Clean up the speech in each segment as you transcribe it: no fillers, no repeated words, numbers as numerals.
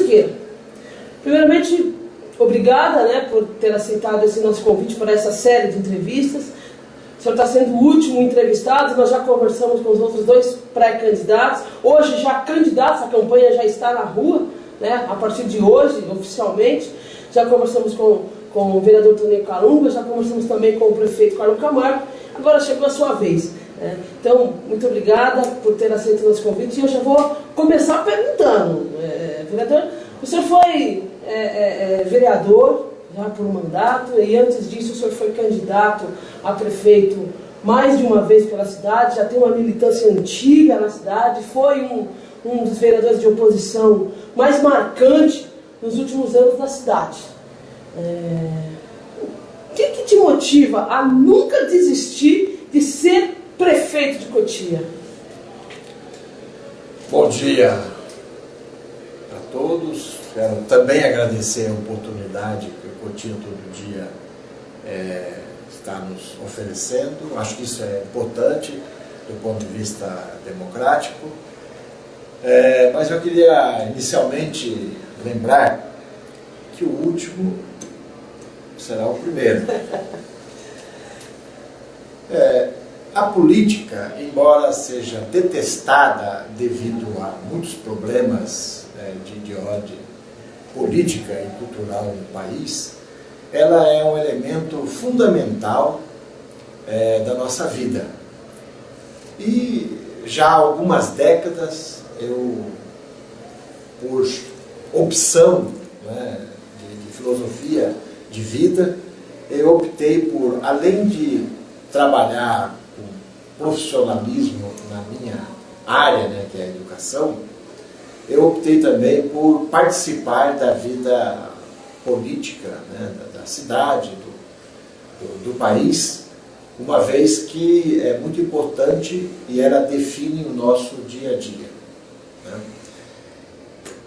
Siqueira, primeiramente, obrigada, né, por ter aceitado esse nosso convite para essa série de entrevistas. O senhor está sendo o último entrevistado, nós já conversamos com os outros dois pré-candidatos, hoje já candidatos, a campanha já está na rua, né, a partir de hoje, oficialmente. Já conversamos com o vereador Toninho Calunga, já conversamos também com o prefeito Carlos Camargo, agora chegou a sua vez. Então, muito obrigada por ter aceito o nosso convite. E eu já vou começar perguntando, vereador, o senhor foi vereador já por um mandato, e antes disso o senhor foi candidato a prefeito mais de uma vez pela cidade, já tem uma militância antiga na cidade, foi um dos vereadores de oposição mais marcante nos últimos anos da cidade. O que te motiva a nunca desistir de ser prefeito de Cotia? Bom dia a todos. Quero também agradecer a oportunidade que o Cotia todo dia está nos oferecendo. Acho que isso é importante do ponto de vista democrático. Mas eu queria inicialmente lembrar que o último será o primeiro. A política, embora seja detestada devido a muitos problemas de ordem política e cultural no país, ela é um elemento fundamental da nossa vida. E já há algumas décadas, eu, por opção de filosofia de vida, eu optei por, além de trabalhar com profissionalismo na minha área, que é a educação, eu optei também por participar da vida política da cidade, do país, uma vez que é muito importante e ela define o nosso dia a dia.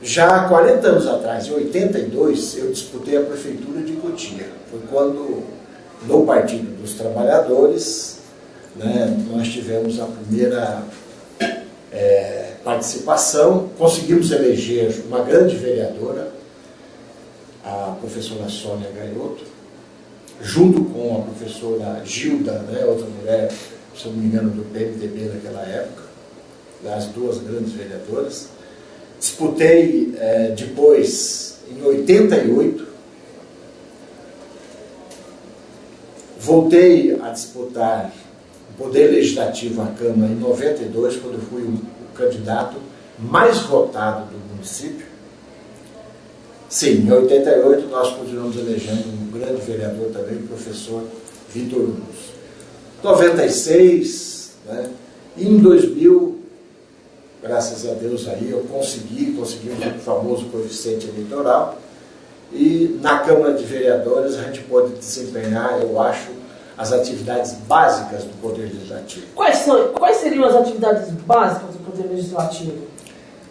Já há 40 anos atrás, em 82, eu disputei a prefeitura de Cotia. Foi quando, no Partido dos Trabalhadores, nós tivemos a primeira participação, conseguimos eleger uma grande vereadora, a professora Sônia Gaioto, junto com a professora Gilda, outra mulher, se não me engano, do PMDB naquela época, as duas grandes vereadoras. Disputei depois, em 88, voltei a disputar o Poder Legislativo à Câmara em 92, quando fui o candidato mais votado do município. Sim, em 88 nós continuamos elegendo um grande vereador também, o professor Vitor Luz. 96, e em 2000, graças a Deus aí, eu consegui o famoso coeficiente eleitoral, e na Câmara de Vereadores a gente pode desempenhar, eu acho, as atividades básicas do Poder Legislativo. Quais seriam as atividades básicas do Poder Legislativo?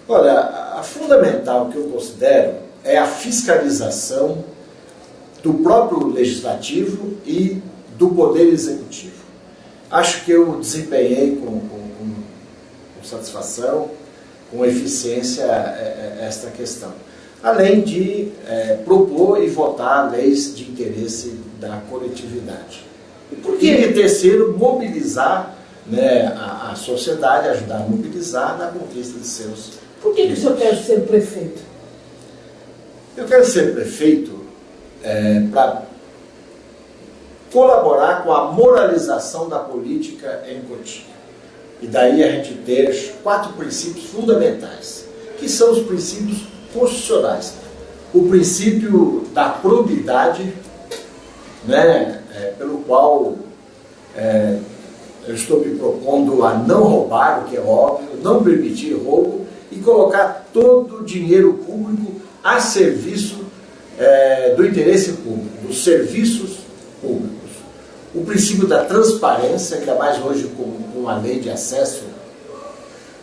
Olha, a fundamental que eu considero é a fiscalização do próprio Legislativo e do Poder Executivo. Acho que eu desempenhei com satisfação, com eficiência esta questão. Além de propor e votar leis de interesse da coletividade. E em terceiro, mobilizar a sociedade, ajudar a mobilizar na conquista de seus... Por que o senhor quer ser prefeito? Eu quero ser prefeito para colaborar com a moralização da política em Cotia. E daí a gente ter 4 princípios fundamentais, que são os princípios constitucionais. O princípio da probidade, pelo qual eu estou me propondo a não roubar, o que é óbvio, não permitir roubo e colocar todo o dinheiro público a serviço do interesse público, dos serviços públicos. O princípio da transparência, ainda mais hoje com a lei de acesso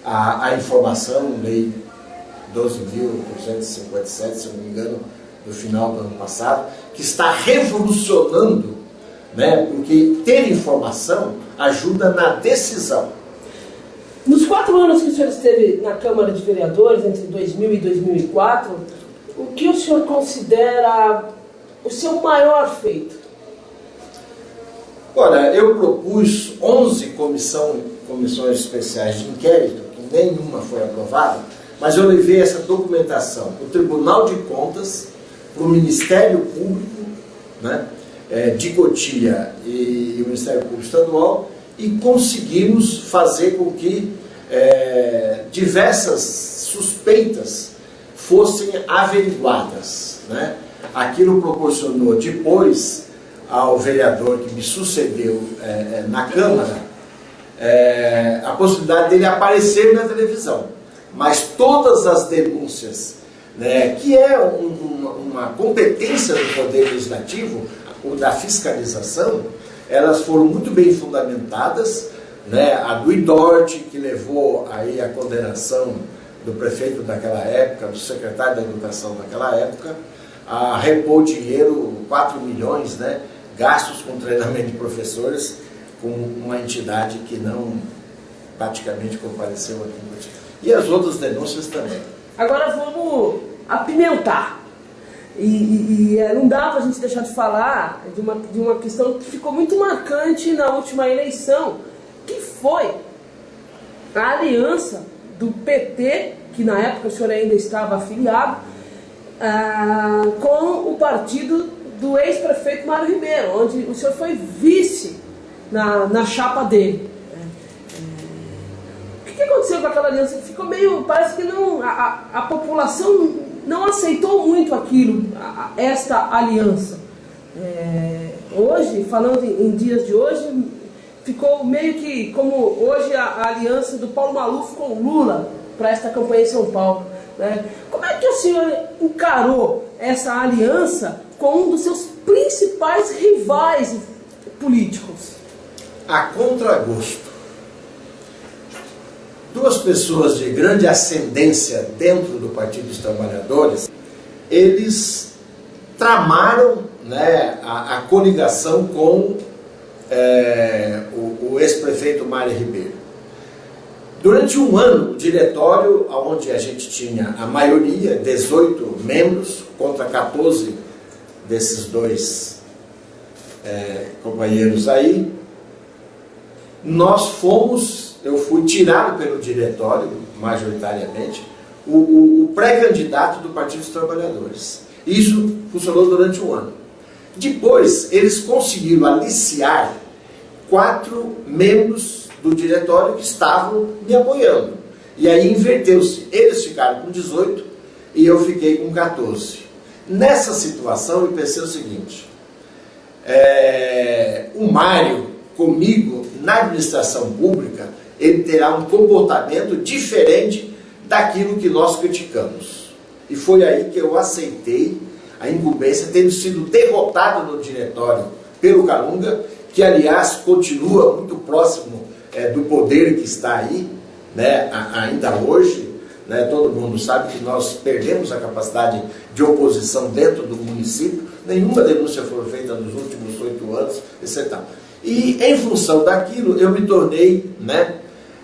à informação, lei 12.257, se não me engano, do final do ano passado, que está revolucionando, porque ter informação ajuda na decisão. Nos 4 anos que o senhor esteve na Câmara de Vereadores, entre 2000 e 2004, o que o senhor considera o seu maior feito? Olha, eu propus 11 comissões especiais de inquérito, que nenhuma foi aprovada, mas eu levei essa documentação para o Tribunal de Contas, para o Ministério Público, né, de Cotia e o Ministério Público Estadual, e conseguimos fazer com que diversas suspeitas fossem averiguadas, né? Aquilo proporcionou depois ao vereador que me sucedeu na Câmara a possibilidade dele aparecer na televisão. Mas todas as denúncias, né, que é uma competência do Poder Legislativo, ou da fiscalização, elas foram muito bem fundamentadas, né? A do Idorte, que levou aí a condenação do prefeito daquela época, do secretário da Educação daquela época, a repor dinheiro, 4 milhões, né, gastos com treinamento de professores, com uma entidade que não praticamente compareceu aqui em Cotia. E as outras denúncias também. Agora vamos apimentar. Não dá para a gente deixar de falar de uma questão que ficou muito marcante na última eleição, que foi a aliança do PT, que na época o senhor ainda estava afiliado, com o partido do ex-prefeito Mário Ribeiro, onde o senhor foi vice na chapa dele. O que aconteceu com aquela aliança? Ficou meio, parece que não, a população não aceitou muito aquilo, esta aliança. Hoje, falando em dias de hoje, ficou meio que como hoje a aliança do Paulo Maluf com o Lula para esta campanha em São Paulo, né? Como é que o senhor encarou essa aliança com um dos seus principais rivais políticos? A contragosto. Duas pessoas de grande ascendência dentro do Partido dos Trabalhadores, eles tramaram, né, a coligação com o ex-prefeito Mário Ribeiro. Durante um ano, o diretório, onde a gente tinha a maioria, 18 membros, contra 14 desses dois companheiros aí, eu fui tirado pelo diretório, majoritariamente, o pré-candidato do Partido dos Trabalhadores. Isso funcionou durante um ano. Depois, eles conseguiram aliciar 4 membros do diretório que estavam me apoiando. E aí inverteu-se. Eles ficaram com 18 e eu fiquei com 14. Nessa situação, eu pensei o seguinte: o Mário, comigo, na administração pública, ele terá um comportamento diferente daquilo que nós criticamos. E foi aí que eu aceitei a incumbência, tendo sido derrotado no diretório pelo Calunga, que aliás continua muito próximo do poder que está aí, né, ainda hoje, né, todo mundo sabe que nós perdemos a capacidade de oposição dentro do município, nenhuma denúncia foi feita nos últimos 8 anos, etc. E em função daquilo eu me tornei, né,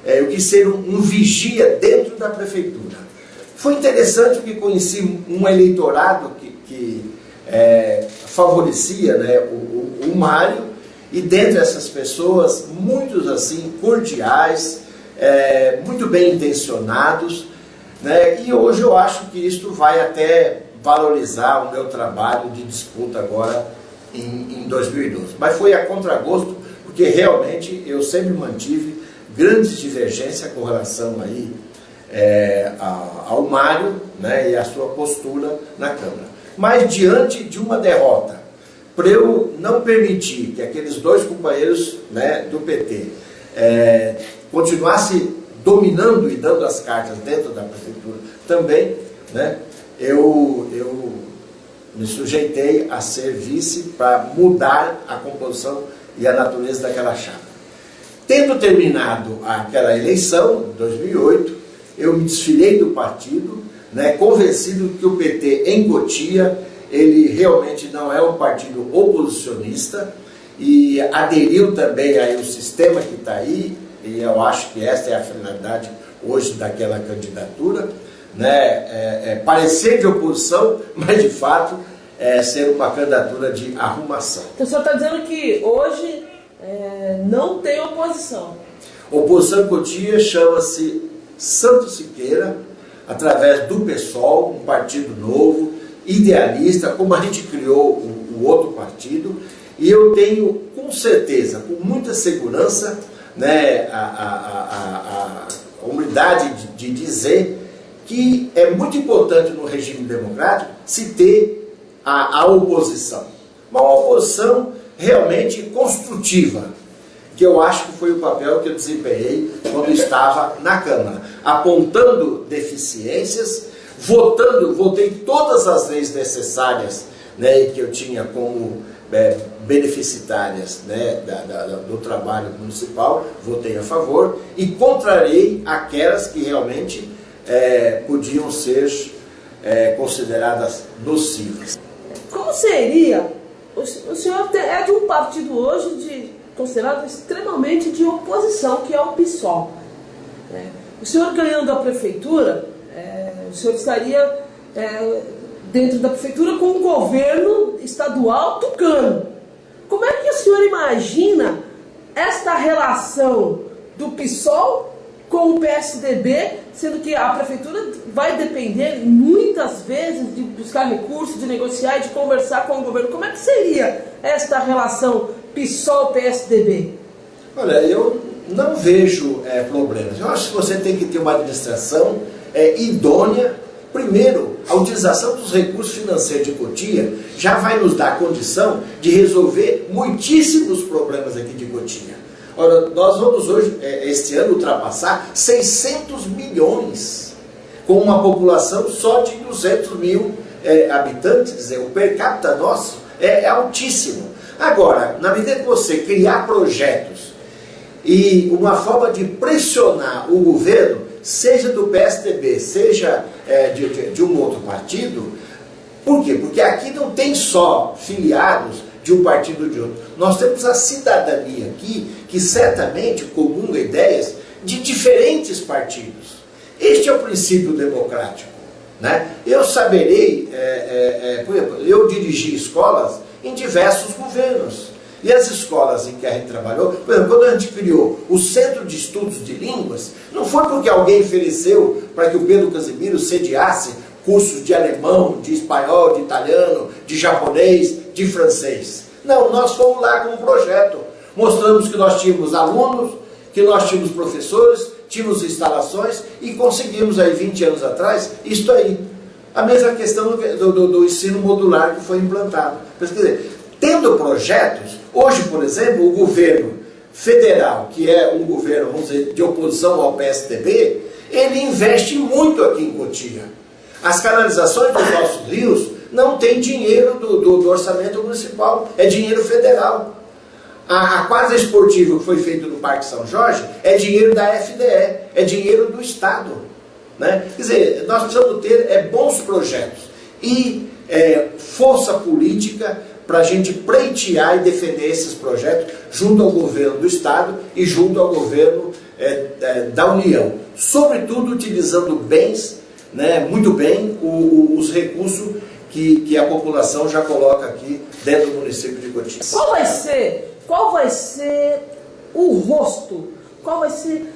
eu quis ser um vigia dentro da prefeitura. Foi interessante que conheci um eleitorado que favorecia, né, o Mário, e dentre essas pessoas, muitos assim, cordiais, muito bem intencionados, né, e hoje eu acho que isto vai até valorizar o meu trabalho de disputa agora em 2012. Mas foi a contragosto, porque realmente eu sempre mantive grandes divergências com relação aí, ao Mário, né, e a sua postura na Câmara. Mas diante de uma derrota, para eu não permitir que aqueles 2 companheiros, né, do PT continuassem dominando e dando as cartas dentro da prefeitura também, né, eu me sujeitei a ser vice para mudar a composição e a natureza daquela chapa. Tendo terminado aquela eleição, em 2008, eu me desfilei do partido, né, convencido que o PT em Cotia, ele realmente não é um partido oposicionista, e aderiu também aí o sistema que está aí, e eu acho que essa é a finalidade hoje daquela candidatura, né, parecer de oposição, mas de fato ser uma candidatura de arrumação. Então o senhor está dizendo que hoje não tem oposição. Oposição em Cotia chama-se Santos Siqueira, através do PSOL, um partido novo, idealista, como a gente criou o outro partido, e eu tenho com certeza, com muita segurança, né, a humildade de dizer que é muito importante no regime democrático se ter a oposição. Uma oposição realmente construtiva, que eu acho que foi o papel que eu desempenhei quando estava na Câmara, apontando deficiências, votei todas as leis necessárias, né, que eu tinha como beneficitárias, né, do trabalho municipal, votei a favor, e contrariei aquelas que realmente podiam ser consideradas nocivas. Como seria? O senhor é de um partido hoje considerado extremamente de oposição, que é o PSOL. O senhor ganhando a prefeitura, o senhor estaria dentro da prefeitura com um governo estadual tucano. Como é que o senhor imagina esta relação do PSOL com o PSDB, sendo que a prefeitura vai depender muitas vezes de buscar recursos, de negociar e de conversar com o governo? Como é que seria esta relação PSOL-PSDB? Olha, eu não vejo problemas. Eu acho que você tem que ter uma administração idônea. Primeiro, a utilização dos recursos financeiros de Cotia já vai nos dar condição de resolver muitíssimos problemas aqui de Cotia. Ora, nós vamos hoje, este ano, ultrapassar 600 milhões, com uma população só de 200 mil habitantes, quer dizer, o per capita nosso é altíssimo. Agora, na medida que você criar projetos e uma forma de pressionar o governo, seja do PSDB, seja de um outro partido, por quê? Porque aqui não tem só filiados de um partido ou de outro. Nós temos a cidadania aqui, que certamente comunga ideias de diferentes partidos. Este é o princípio democrático, né? Eu saberei, por exemplo, eu dirigi escolas em diversos governos. E as escolas em que a gente trabalhou, por exemplo, quando a gente criou o Centro de Estudos de Línguas, não foi porque alguém ofereceu para que o Pedro Casimiro sediasse cursos de alemão, de espanhol, de italiano, de japonês, de francês. Não, nós fomos lá com um projeto. Mostramos que nós tínhamos alunos, que nós tínhamos professores, tínhamos instalações e conseguimos aí 20 anos atrás, isto aí. A mesma questão do ensino modular que foi implantado. Quer dizer, tendo projetos, hoje, por exemplo, o governo federal, que é um governo, vamos dizer, de oposição ao PSDB, ele investe muito aqui em Cotia. As canalizações dos nossos rios não tem dinheiro do orçamento municipal, é dinheiro federal. A quadra esportiva que foi feita no Parque São Jorge é dinheiro da FDE, é dinheiro do Estado, né? Quer dizer, nós precisamos ter bons projetos e força política para a gente pleitear e defender esses projetos junto ao governo do Estado e junto ao governo da União. Sobretudo utilizando bens, né, muito bem, os recursos que a população já coloca aqui dentro do município de Cotia. Qual vai ser o rosto, qual vai ser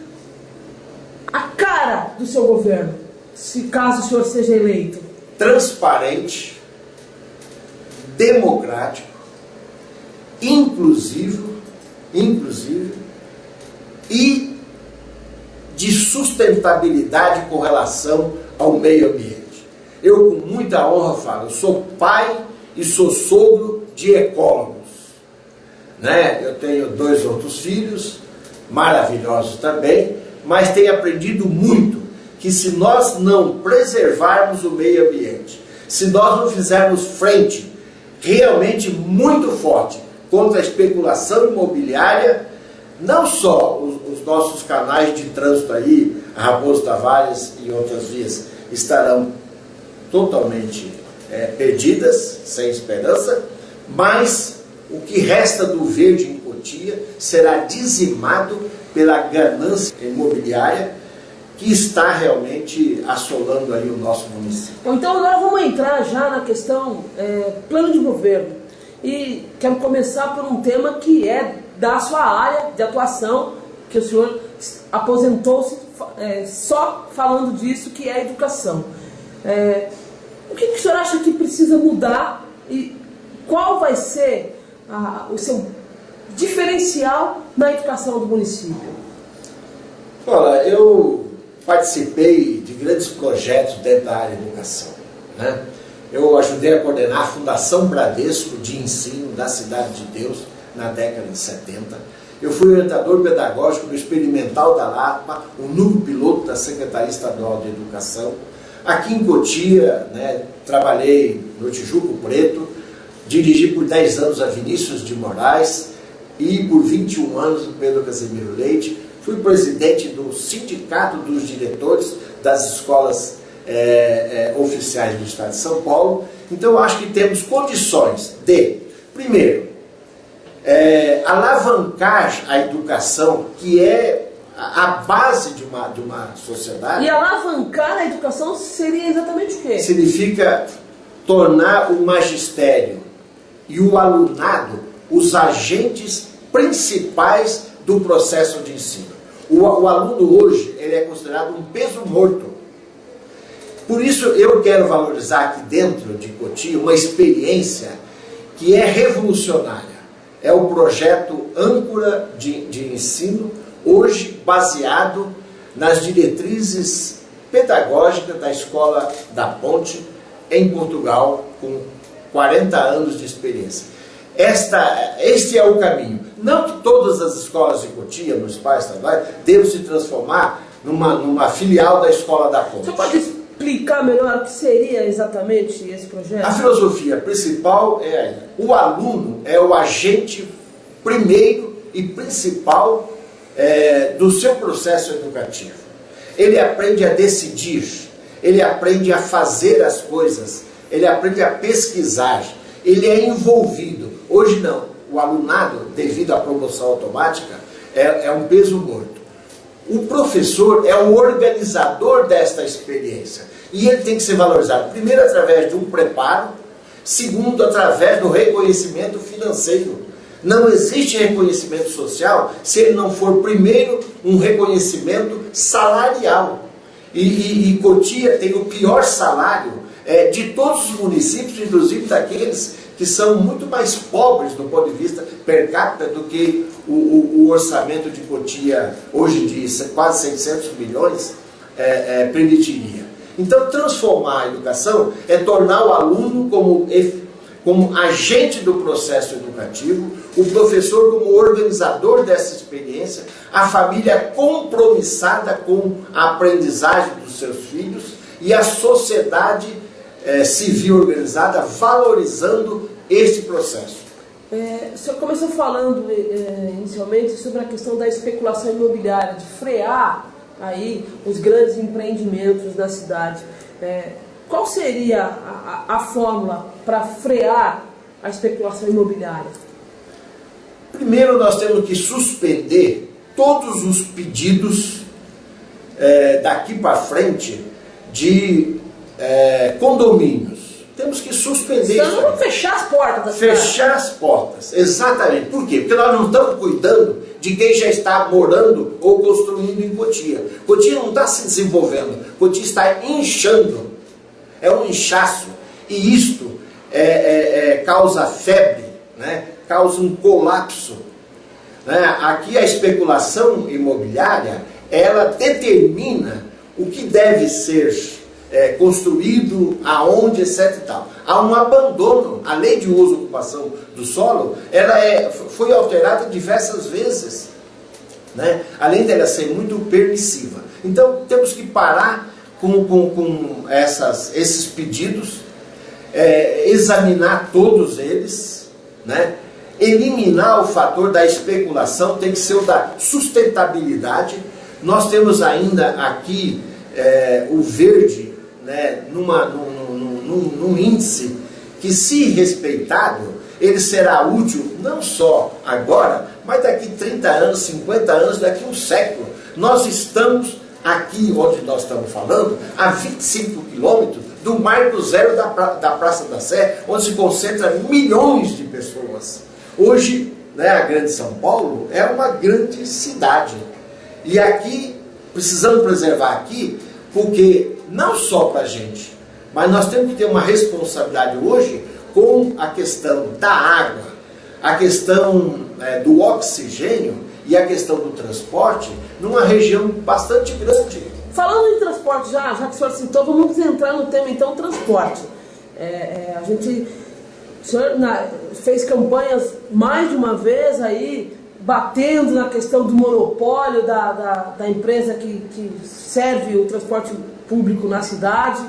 a cara do seu governo, se caso o senhor seja eleito? Transparente, democrático, inclusivo e de sustentabilidade com relação ao meio ambiente. Eu, com muita honra, falo, eu sou pai e sou sogro de ecólogos, né? Eu tenho 2 outros filhos, maravilhosos também, mas tenho aprendido muito que se nós não preservarmos o meio ambiente, se nós não fizermos frente realmente muito forte contra a especulação imobiliária, não só os nossos canais de trânsito aí, a Raposo Tavares e outras vias, estarão totalmente perdidas, sem esperança, mas o que resta do verde em Cotia será dizimado pela ganância imobiliária que está realmente assolando aí o nosso município. Então agora vamos entrar já na questão plano de governo. E quero começar por um tema que é da sua área de atuação, que o senhor aposentou-se só falando disso, que é a educação. O que o senhor acha que precisa mudar e qual vai ser o seu diferencial na educação do município? Olha, eu participei de grandes projetos dentro da área de educação, né? Eu ajudei a coordenar a Fundação Bradesco de Ensino da Cidade de Deus na década de 70. Eu fui orientador pedagógico do Experimental da Lapa, o núcleo piloto da Secretaria Estadual de Educação. Aqui em Cotia, né, trabalhei no Tijuco Preto, dirigi por 10 anos a Vinícius de Moraes e por 21 anos o Pedro Casimiro Leite. Fui presidente do Sindicato dos Diretores das Escolas Oficiais do Estado de São Paulo. Então, eu acho que temos condições de, primeiro, alavancar a educação, que é a base de uma sociedade. E alavancar a educação seria exatamente o quê? Significa tornar o magistério e o alunado os agentes principais do processo de ensino. O aluno hoje ele é considerado um peso morto. Por isso eu quero valorizar aqui dentro de Cotia uma experiência que é revolucionária. É o projeto Âncora de Ensino, hoje baseado nas diretrizes pedagógicas da Escola da Ponte, em Portugal, com 40 anos de experiência. Este é o caminho. Não que todas as escolas de Cotia, municipais, estaduais, devam se transformar numa filial da Escola da Ponte. Você pode explicar melhor o que seria exatamente esse projeto? A filosofia principal é o aluno é o agente primeiro e principal do seu processo educativo. Ele aprende a decidir, ele aprende a fazer as coisas, ele aprende a pesquisar, ele é envolvido. Hoje não, o alunado, devido à promoção automática, é um peso morto. O professor é o organizador desta experiência e ele tem que ser valorizado, primeiro através de um preparo, segundo através do reconhecimento financeiro. Não existe reconhecimento social se ele não for primeiro um reconhecimento salarial. E Cotia tem o pior salário de todos os municípios, inclusive daqueles que são muito mais pobres do ponto de vista per capita do que o orçamento de Cotia, hoje de quase 600 milhões, permitiria. Então, transformar a educação é tornar o aluno como agente do processo educativo, o professor como organizador dessa experiência, a família compromissada com a aprendizagem dos seus filhos e a sociedade civil organizada valorizando esse processo. O senhor começou falando inicialmente sobre a questão da especulação imobiliária, de frear aí os grandes empreendimentos da cidade. Qual seria a fórmula para frear a especulação imobiliária? Primeiro, nós temos que suspender todos os pedidos daqui para frente de condomínios. Temos que suspender isso. Então, vamos fechar as portas da cidade. Fechar as portas, exatamente. Por quê? Porque nós não estamos cuidando de quem já está morando ou construindo em Cotia. Cotia não está se desenvolvendo, Cotia está inchando. É um inchaço. E isto causa febre, né? Causa um colapso. Né? Aqui a especulação imobiliária, ela determina o que deve ser construído, aonde, etc. e tal. Há um abandono. A lei de uso e ocupação do solo, ela foi alterada diversas vezes, né? Além dela ser muito permissiva. Então, temos que parar com esses pedidos, examinar todos eles, né? Eliminar o fator da especulação, tem que ser o da sustentabilidade. Nós temos ainda aqui o verde, né, num índice que, se respeitado, ele será útil não só agora, mas daqui 30 anos, 50 anos, daqui um século. Nós estamos aqui onde nós estamos falando, a 25 quilômetros do Marco Zero da Praça da Sé, onde se concentra milhões de pessoas. Hoje, né, a Grande São Paulo é uma grande cidade. E aqui, precisamos preservar aqui, porque não só para a gente, mas nós temos que ter uma responsabilidade hoje com a questão da água, a questão do oxigênio e a questão do transporte numa região bastante grande. Falando em transporte, já que o senhor citou, vamos entrar no tema então transporte. O senhor fez campanhas mais de uma vez aí, batendo na questão do monopólio da empresa que serve o transporte público na cidade.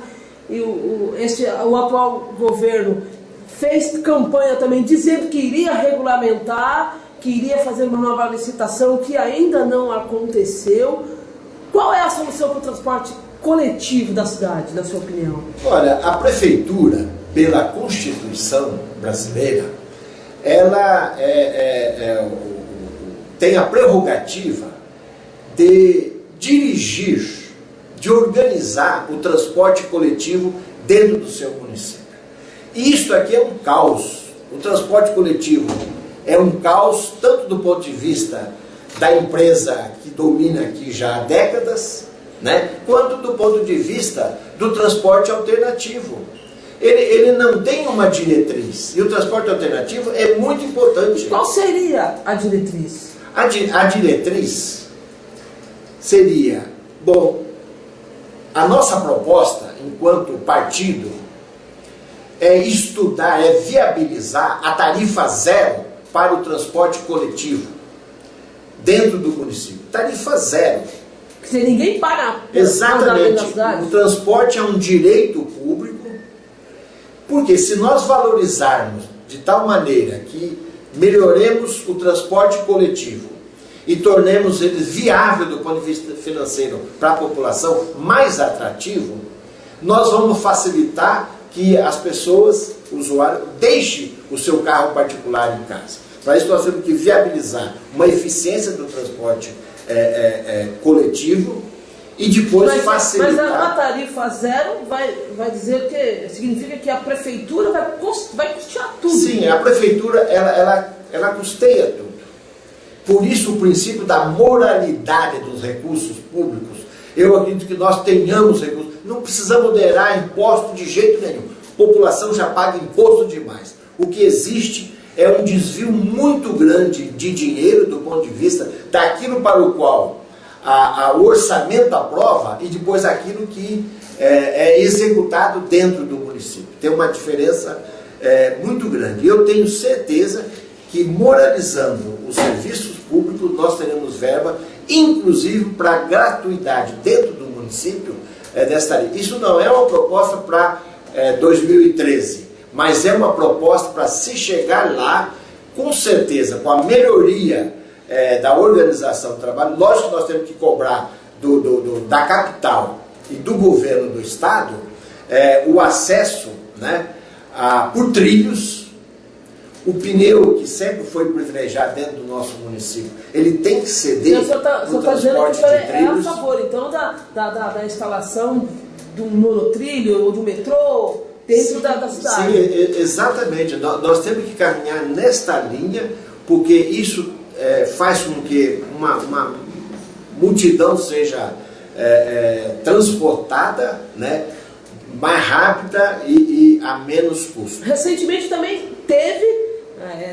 E o atual governo fez campanha também dizendo que iria regulamentar, que iria fazer uma nova licitação, que ainda não aconteceu. Qual é a solução para o transporte coletivo da cidade, na sua opinião? Olha, a prefeitura, pela Constituição brasileira, ela tem a prerrogativa de dirigir, de organizar o transporte coletivo dentro do seu município. E isso aqui é um caos. O transporte coletivo é um caos, tanto do ponto de vista da empresa que domina aqui já há décadas, né, quanto do ponto de vista do transporte alternativo. Ele não tem uma diretriz, e o transporte alternativo é muito importante. Qual seria a diretriz? A diretriz seria, bom, a nossa proposta, enquanto partido, é estudar, é viabilizar a tarifa zero para o transporte coletivo dentro do município. Tarifa zero. Se ninguém paga. Exatamente. O transporte é um direito público, porque se nós valorizarmos de tal maneira que melhoremos o transporte coletivo e tornemos ele viável do ponto de vista financeiro para a população, mais atrativo, nós vamos facilitar que as pessoas, o usuário, deixem o seu carro particular em casa. Para isso nós temos que viabilizar uma eficiência do transporte coletivo e depois facilitar. Mas a tarifa zero vai dizer que significa que a prefeitura vai custear tudo. Sim, a prefeitura ela custeia tudo. Por isso o princípio da moralidade dos recursos públicos. Eu acredito que nós tenhamos recursos. Não precisamos moderar imposto de jeito nenhum. A população já paga imposto demais. O que existe é um desvio muito grande de dinheiro do ponto de vista daquilo para o qual o orçamento aprova e depois aquilo que é executado dentro do município. Tem uma diferença muito grande. Eu tenho certeza que moralizando os serviços públicos nós teremos verba, inclusive para gratuidade dentro do município desta área. Isso não é uma proposta para 2013, mas é uma proposta para se chegar lá, com certeza, com a melhoria da organização do trabalho. Lógico que nós temos que cobrar da capital e do governo do estado o acesso, né, por trilhos. O pneu, que sempre foi privilegiado dentro do nosso município, ele tem que ceder no transporte de trilhos. É a favor, então, da instalação de um monotrilho ou de um metrô dentro da cidade. Sim, exatamente. Nós temos que caminhar nesta linha, porque isso faz com que uma multidão seja transportada, né, mais rápida e a menos custo. Recentemente também teve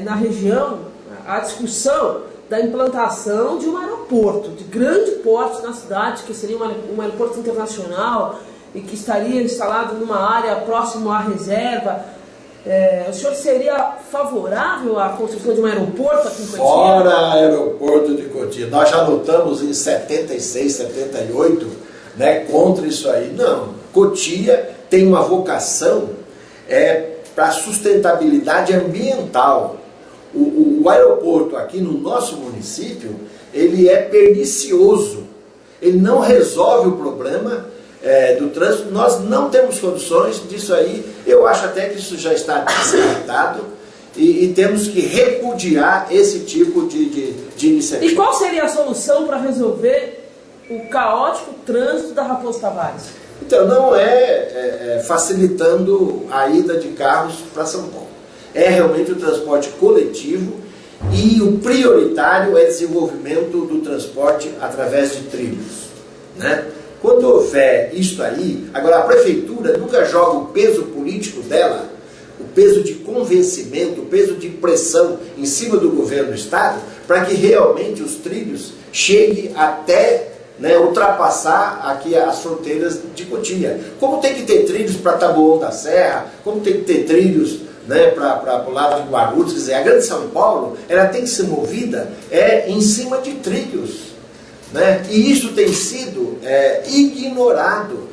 na região a discussão da implantação de um aeroporto de grande porte na cidade, que seria um aeroporto internacional e que estaria instalado numa área próxima à reserva. O senhor seria favorável à construção de um aeroporto aqui em Cotia? Fora aeroporto de Cotia. Nós já lutamos em 76, 78, né, contra isso aí. Não, Cotia tem uma vocação para sustentabilidade ambiental. O aeroporto aqui no nosso município, ele é pernicioso. Ele não resolve o problema do trânsito. Nós não temos condições disso aí. Eu acho até que isso já está descartado e temos que repudiar esse tipo de iniciativa. E qual seria a solução para resolver o caótico trânsito da Raposo Tavares? Então, não é facilitando a ida de carros para São Paulo. É realmente o transporte coletivo e o prioritário é o desenvolvimento do transporte através de trilhos, né? Quando houver isso aí, agora a prefeitura nunca joga o peso político dela, o peso de convencimento, o peso de pressão em cima do governo do estado, para que realmente os trilhos cheguem até, né, ultrapassar aqui as fronteiras de Cotia. Como tem que ter trilhos para Taboão da Serra, como tem que ter trilhos, né, para o lado de Guarulhos, quer dizer, a Grande São Paulo, ela tem que ser movida em cima de trilhos, né? E isso tem sido ignorado,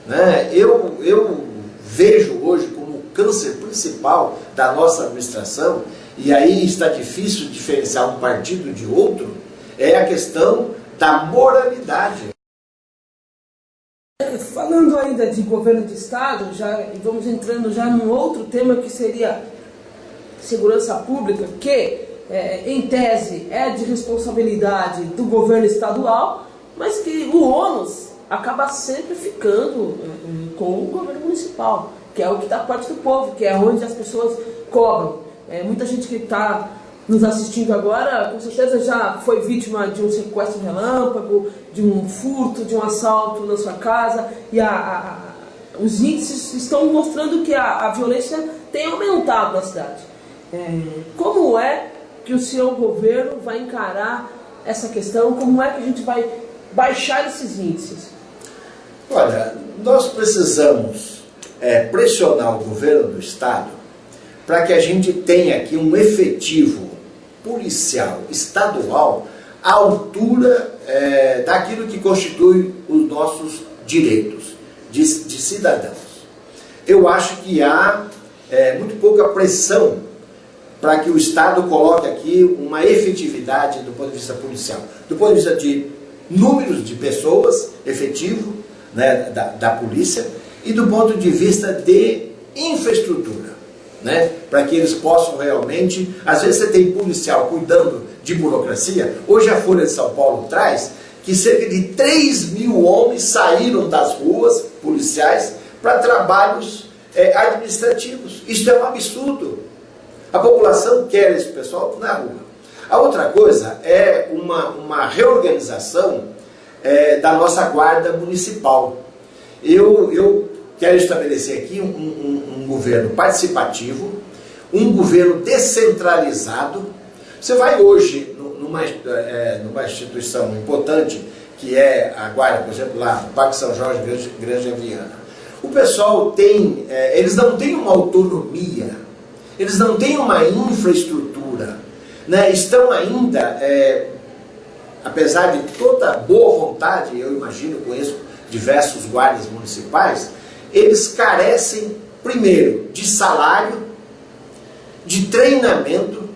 né? Eu vejo hoje como o câncer principal da nossa administração, e aí está difícil diferenciar um partido de outro, é a questão da moralidade. Falando ainda de governo de estado, vamos entrando já num outro tema que seria segurança pública, que em tese é de responsabilidade do governo estadual, mas que o ônus acaba sempre ficando com o governo municipal, que é o que está parte do povo, que é onde as pessoas cobram. Muita gente que está nos assistindo agora, com certeza já foi vítima de um sequestro relâmpago, de um furto, de um assalto na sua casa, e os índices estão mostrando que a violência tem aumentado na cidade. Como é que o seu governo vai encarar essa questão? Como é que a gente vai baixar esses índices? Olha, nós precisamos pressionar o governo do estado para que a gente tenha aqui um efetivo policial estadual à altura daquilo que constitui os nossos direitos de cidadãos. Eu acho que há muito pouca pressão para que o Estado coloque aqui uma efetividade do ponto de vista policial, do ponto de vista de números de pessoas efetivo, né, da polícia, e do ponto de vista de infraestrutura, né, para que eles possam realmente, às vezes você tem policial cuidando de burocracia. Hoje a Folha de São Paulo traz que cerca de 3.000 homens saíram das ruas policiais para trabalhos administrativos. Isso é um absurdo. A população quer esse pessoal na rua. A outra coisa é uma reorganização da nossa guarda municipal. Eu quero estabelecer aqui um governo participativo, um governo descentralizado. Você vai hoje numa instituição importante, que é a guarda, por exemplo, lá no Parque São Jorge, Granja Viana. O pessoal eles não têm uma autonomia, eles não têm uma infraestrutura, né? Estão ainda, apesar de toda boa vontade, eu imagino, conheço diversos guardas municipais, eles carecem, primeiro, de salário, de treinamento,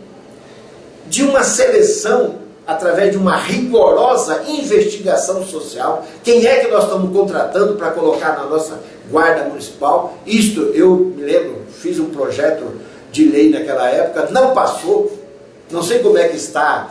de uma seleção através de uma rigorosa investigação social. Quem é que nós estamos contratando para colocar na nossa guarda municipal? Isto, eu me lembro, fiz um projeto de lei naquela época, não passou. Não sei como é que está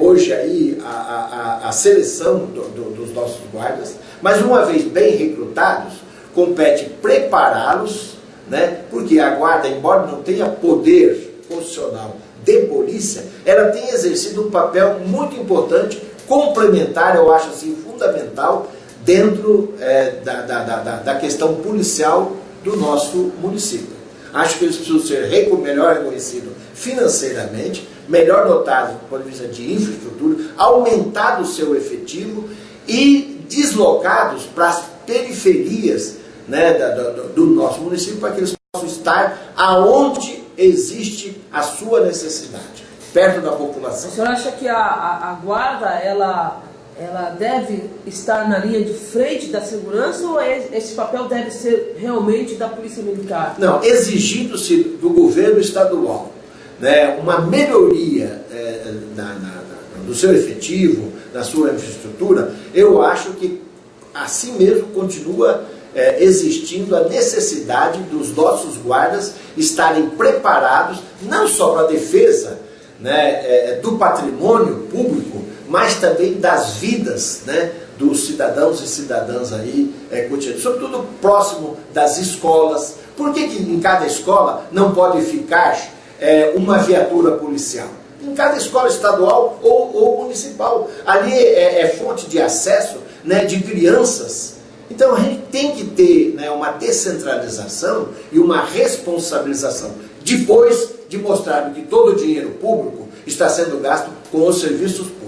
hoje aí a seleção dos nossos guardas, mas uma vez bem recrutados, compete prepará-los, né? Porque a guarda, embora não tenha poder constitucional de polícia, ela tem exercido um papel muito importante, complementar, eu acho assim, fundamental, dentro da questão policial do nosso município. Acho que eles precisam ser melhor reconhecidos financeiramente, melhor dotados do ponto de vista de infraestrutura, aumentado o seu efetivo e deslocados para as periferias, né, do nosso município, para que eles possam estar aonde existe a sua necessidade, perto da população. O senhor acha que a guarda, ela deve estar na linha de frente da segurança, ou esse papel deve ser realmente da Polícia Militar? Não, exigindo-se do governo estadual, né, uma melhoria do seu efetivo, da sua infraestrutura, eu acho que assim mesmo continua existindo a necessidade dos nossos guardas estarem preparados, não só para a defesa, né, do patrimônio público, mas também das vidas, né, dos cidadãos e cidadãs aí, cotidianos, sobretudo próximo das escolas. Por que em cada escola não pode ficar uma viatura policial? Em cada escola estadual ou municipal. Ali é fonte de acesso, né, de crianças. Então a gente tem que ter, né, uma descentralização e uma responsabilização, depois de mostrar que todo o dinheiro público está sendo gasto com os serviços públicos.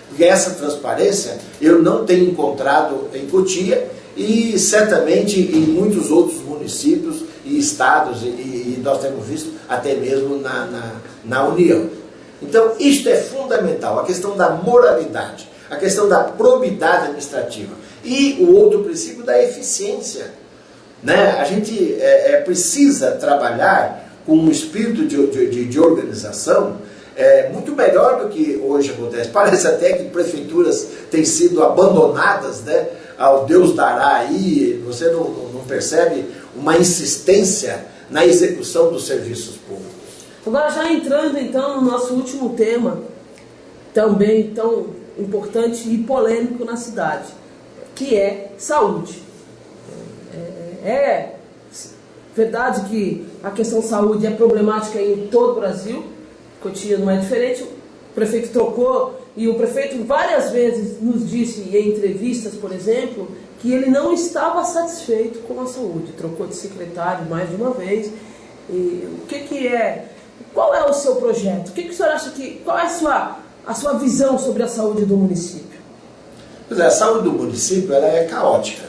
Porque essa transparência eu não tenho encontrado em Cotia e certamente em muitos outros municípios e estados, e nós temos visto até mesmo na União. Então isto é fundamental, a questão da moralidade, a questão da probidade administrativa e o outro princípio da eficiência, né? A gente precisa trabalhar com um espírito de organização muito melhor do que hoje acontece. Parece até que prefeituras têm sido abandonadas, né, ao Deus dará aí, você não percebe uma insistência na execução dos serviços públicos. Agora, já entrando então no nosso último tema, também tão importante e polêmico na cidade, que é saúde. É verdade que a questão saúde é problemática em todo o Brasil, Cotia não é diferente, o prefeito trocou, e o prefeito várias vezes nos disse em entrevistas, por exemplo, que ele não estava satisfeito com a saúde, trocou de secretário mais de uma vez. E qual é o seu projeto? O senhor acha qual é a sua visão sobre a saúde do município? Pois é, a saúde do município ela é caótica.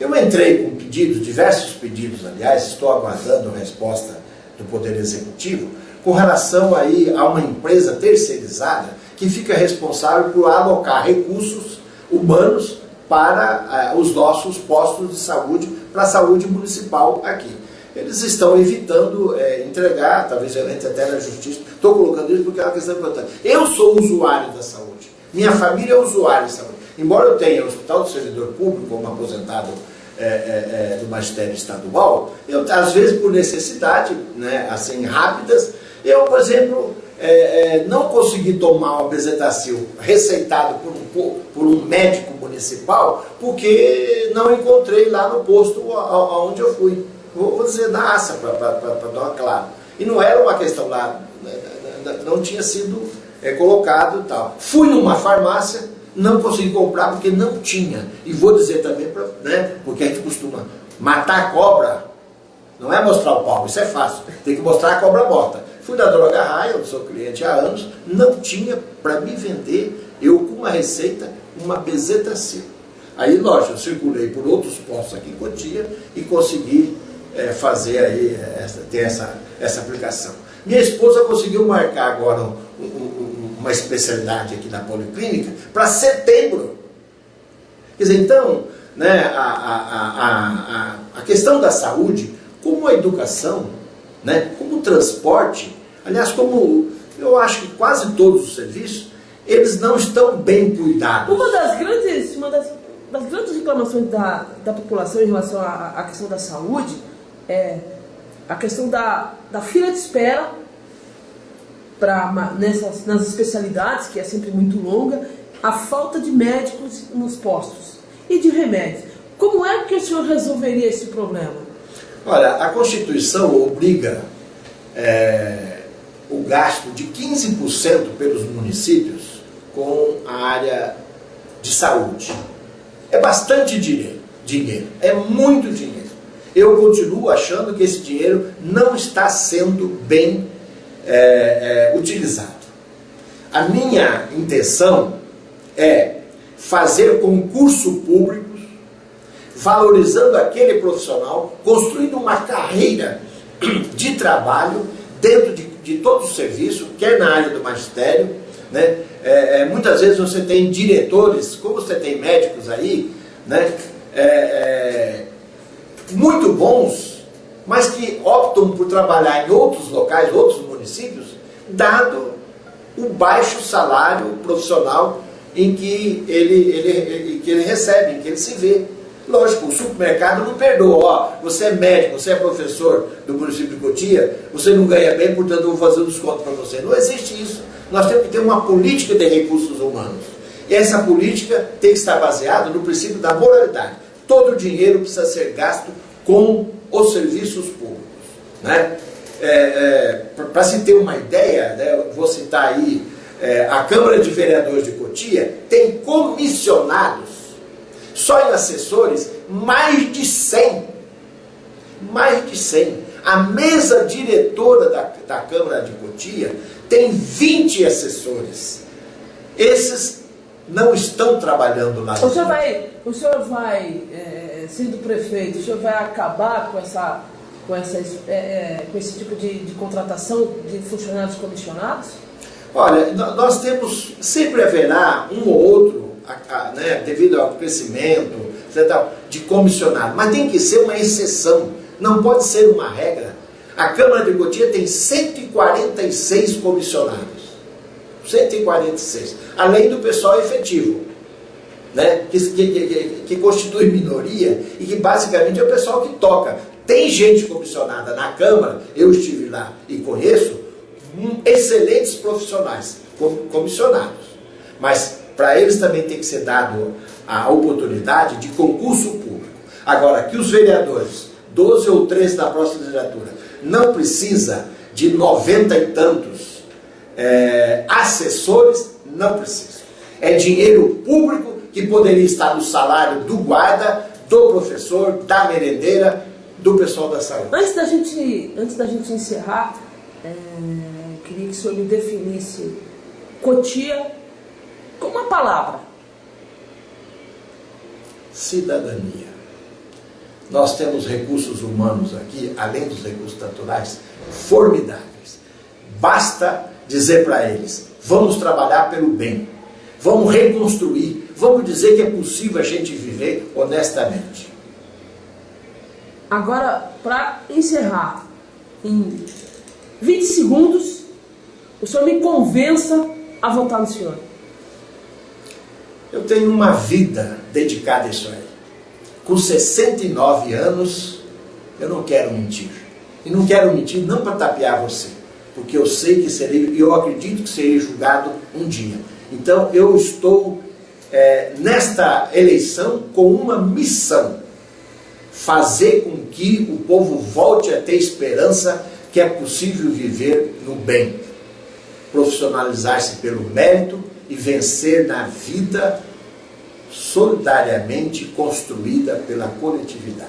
Eu entrei com pedidos, diversos pedidos, aliás, estou aguardando a resposta do Poder Executivo, com relação aí a uma empresa terceirizada que fica responsável por alocar recursos humanos para os nossos postos de saúde, para a saúde municipal aqui. Eles estão evitando entregar, talvez eu entre até na justiça, estou colocando isso porque é uma questão importante. Eu sou usuário da saúde, minha família é usuária da saúde. Embora eu tenha o Hospital do Servidor Público, como aposentado do magistério estadual, eu, às vezes por necessidade, né, assim, rápidas, eu, por exemplo, não consegui tomar o Bezetacil receitado por um médico municipal, porque não encontrei lá no posto onde eu fui. Vou dizer na aça, para dar uma clara. E não era uma questão lá, não tinha sido colocado e tal. Fui numa farmácia, não consegui comprar porque não tinha. E vou dizer também, né, porque a gente costuma matar a cobra, não é mostrar o pau, isso é fácil, tem que mostrar a cobra morta. Fui na Droga Raia, eu sou cliente há anos, não tinha para me vender, eu com uma receita, uma Bezetacil. Aí, lógico, eu circulei por outros postos aqui em Cotia e consegui fazer aí, ter essa aplicação. Minha esposa conseguiu marcar agora uma especialidade aqui na Policlínica para setembro. Quer dizer, então, né, a questão da saúde, como a educação, né, como o transporte, aliás, como eu acho que quase todos os serviços, eles não estão bem cuidados. Uma das grandes reclamações da população em relação à questão da saúde é a questão da fila de espera nas especialidades, que é sempre muito longa, a falta de médicos nos postos e de remédios. Como é que o senhor resolveria esse problema? Olha, a Constituição obriga o gasto de 15% pelos municípios com a área de saúde. É bastante dinheiro, é muito dinheiro. Eu continuo achando que esse dinheiro não está sendo bem utilizado. A minha intenção é fazer concurso público, valorizando aquele profissional, construindo uma carreira de trabalho dentro de todo o serviço, quer na área do magistério, né? Muitas vezes você tem diretores, como você tem médicos aí, né? Muito bons, mas que optam por trabalhar em outros locais, outros municípios, dado o baixo salário profissional em que ele recebe, em que ele se vê. Lógico, o supermercado não perdoa. Ó, você é médico, você é professor do município de Cotia, você não ganha bem, portanto eu vou fazer um desconto para você. Não existe isso. Nós temos que ter uma política de recursos humanos. E essa política tem que estar baseada no princípio da moralidade. Todo o dinheiro precisa ser gasto com os serviços públicos, né? Para se ter uma ideia, né, eu vou citar aí, a Câmara de Vereadores de Cotia tem comissionados, só em assessores, mais de 100. Mais de 100. A mesa diretora da Câmara de Cotia tem 20 assessores. Esses não estão trabalhando lá. O senhor vai, sendo prefeito, o senhor vai acabar com esse tipo de contratação de funcionários comissionados? Olha, nós temos, sempre haverá um ou outro, né, devido ao crescimento de comissionado, mas tem que ser uma exceção, não pode ser uma regra. A Câmara de Cotia tem 146 comissionados, 146, além do pessoal efetivo, né, que constitui minoria e que basicamente é o pessoal que toca. Tem gente comissionada na Câmara, eu estive lá e conheço, excelentes profissionais comissionados, mas para eles também tem que ser dado a oportunidade de concurso público. Agora, que os vereadores, 12 ou 13 da próxima legislatura, não precisa de 90 e tantos assessores, não precisa. É dinheiro público que poderia estar no salário do guarda, do professor, da merendeira, do pessoal da saúde. Antes da gente encerrar, queria que o senhor me definisse Cotia com uma palavra. Cidadania. Nós temos recursos humanos aqui, além dos recursos naturais, formidáveis. Basta dizer para eles, vamos trabalhar pelo bem, vamos reconstruir, vamos dizer que é possível a gente viver honestamente. Agora, para encerrar, em 20 segundos, o senhor me convença a votar no senhor. Eu tenho uma vida dedicada a isso aí. Com 69 anos, eu não quero mentir. E não quero mentir não para tapear você, porque eu sei que serei, eu acredito que serei julgado um dia. Então, eu estou nesta eleição com uma missão. Fazer com que o povo volte a ter esperança que é possível viver no bem. Profissionalizar-se pelo mérito e vencer na vida solidariamente construída pela coletividade.